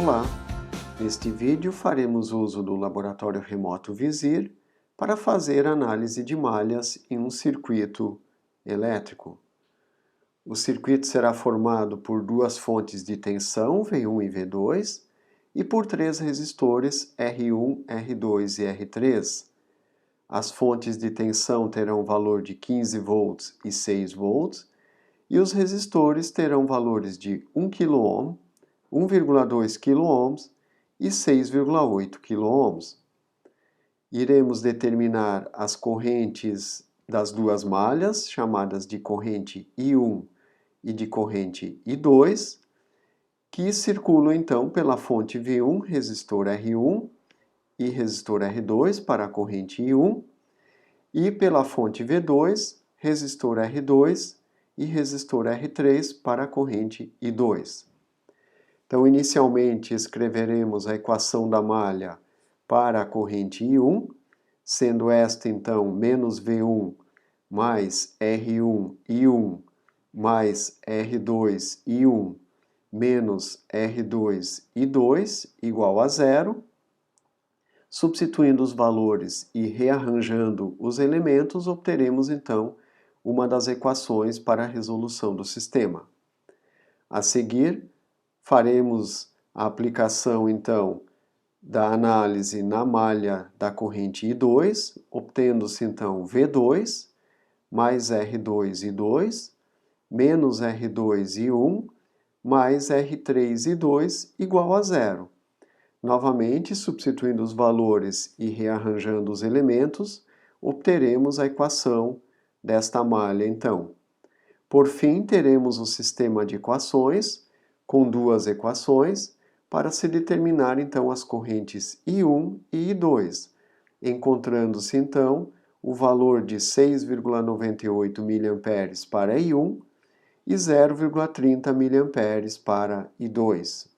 Olá! Neste vídeo faremos uso do laboratório remoto Vizir para fazer análise de malhas em um circuito elétrico. O circuito será formado por duas fontes de tensão, V1 e V2, e por três resistores, R1, R2 e R3. As fontes de tensão terão valor de 15 volts e 6 volts, e os resistores terão valores de 1 kΩ, 1,2 kΩ e 6,8 kΩ. Iremos determinar as correntes das duas malhas, chamadas de corrente I1 e de corrente I2, que circulam então pela fonte V1, resistor R1 e resistor R2 para a corrente I1, e pela fonte V2, resistor R2 e resistor R3 para a corrente I2. Então, inicialmente, escreveremos a equação da malha para a corrente I1, sendo esta, então, menos V1 mais R1 I1 mais R2 I1 menos R2 I2 igual a zero. Substituindo os valores e rearranjando os elementos, obteremos, então, uma das equações para a resolução do sistema. A seguir, faremos a aplicação, então, da análise na malha da corrente I2, obtendo-se, então, V2 mais R2I2 menos R2I1 mais R3I2 igual a zero. Novamente, substituindo os valores e rearranjando os elementos, obteremos a equação desta malha, então. Por fim, teremos o sistema de equações, com duas equações, para se determinar, então, as correntes I1 e I2, encontrando-se, então, o valor de 6,98 mA para I1 e 0,30 mA para I2.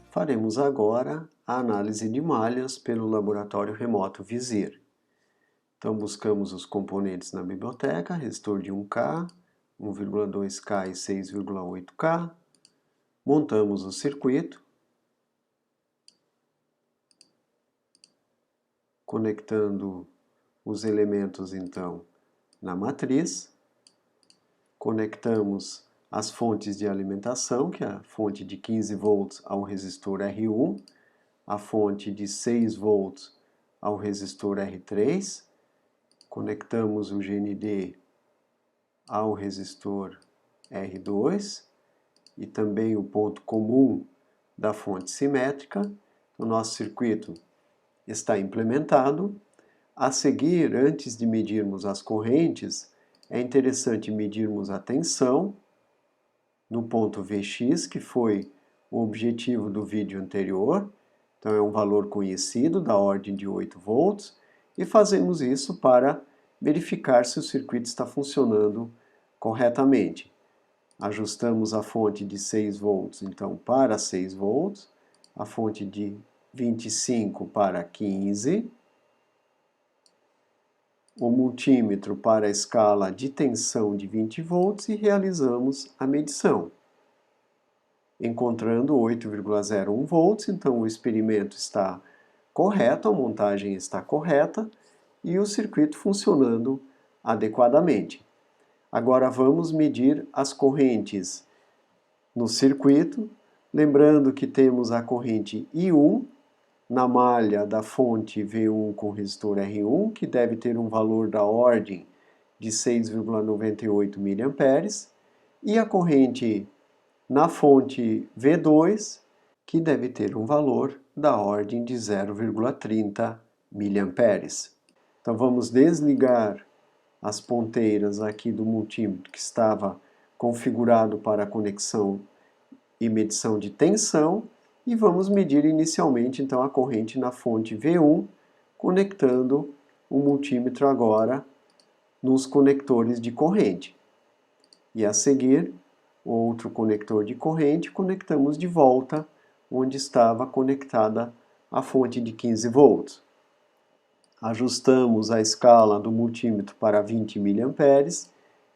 Faremos agora a análise de malhas pelo laboratório remoto Vizir. Então, buscamos os componentes na biblioteca, resistor de 1K, 1,2K e 6,8K. Montamos o circuito, conectando os elementos, então, na matriz. Conectamos as fontes de alimentação, que é a fonte de 15 volts ao resistor R1, a fonte de 6 volts ao resistor R3, conectamos o GND ao resistor R2 e também o ponto comum da fonte simétrica. O nosso circuito está implementado. A seguir, antes de medirmos as correntes, é interessante medirmos a tensão no ponto Vx, que foi o objetivo do vídeo anterior. Então, é um valor conhecido, da ordem de 8 volts, e fazemos isso para verificar se o circuito está funcionando corretamente. Ajustamos a fonte de 6 volts, então, para 6 volts, a fonte de 25 para 15, o multímetro para a escala de tensão de 20 volts e realizamos a medição. Encontrando 8,01 volts, então o experimento está correto, a montagem está correta e o circuito funcionando adequadamente. Agora vamos medir as correntes no circuito, lembrando que temos a corrente I1 na malha da fonte V1 com resistor R1, que deve ter um valor da ordem de 6,98 mA, e a corrente na fonte V2, que deve ter um valor da ordem de 0,30 mA. Então vamos desligar as ponteiras aqui do multímetro que estava configurado para a conexão e medição de tensão e vamos medir inicialmente então a corrente na fonte V1, conectando o multímetro agora nos conectores de corrente. E a seguir, outro conector de corrente, conectamos de volta onde estava conectada a fonte de 15 volts. Ajustamos a escala do multímetro para 20 mA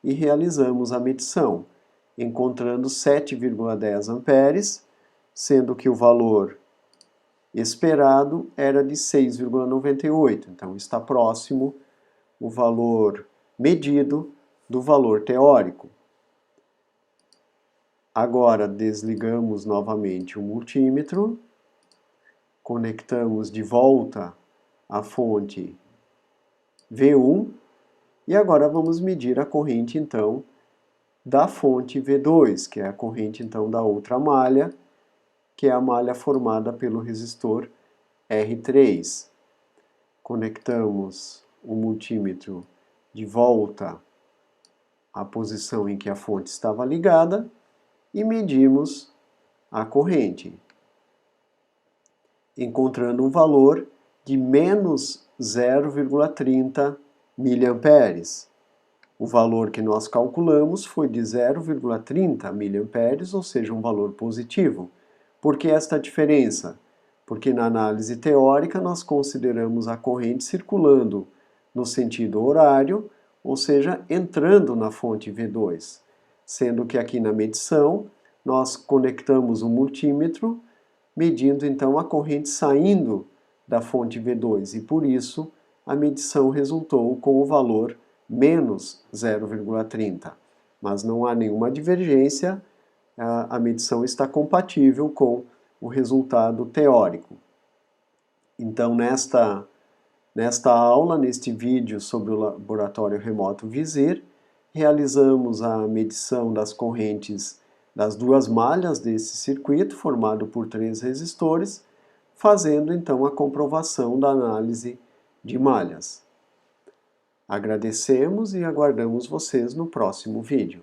e realizamos a medição, encontrando 7,10 amperes, sendo que o valor esperado era de 6,98. Então está próximo o valor medido do valor teórico. Agora desligamos novamente o multímetro, conectamos de volta a fonte V1 e agora vamos medir a corrente então da fonte V2, que é a corrente então da outra malha, que é a malha formada pelo resistor R3. Conectamos o multímetro de volta à posição em que a fonte estava ligada e medimos a corrente, encontrando um valor de menos 0,30 mA. O valor que nós calculamos foi de 0,30 mA, ou seja, um valor positivo. Por que esta diferença? Porque na análise teórica nós consideramos a corrente circulando no sentido horário, ou seja, entrando na fonte V2, sendo que aqui na medição nós conectamos o multímetro, medindo então a corrente saindo da fonte V2 e por isso a medição resultou com o valor menos 0,30. Mas não há nenhuma divergência, a medição está compatível com o resultado teórico. Então, nesta aula, neste vídeo sobre o laboratório remoto Vizir, realizamos a medição das correntes das duas malhas desse circuito, formado por 3 resistores, fazendo então a comprovação da análise de malhas. Agradecemos e aguardamos vocês no próximo vídeo.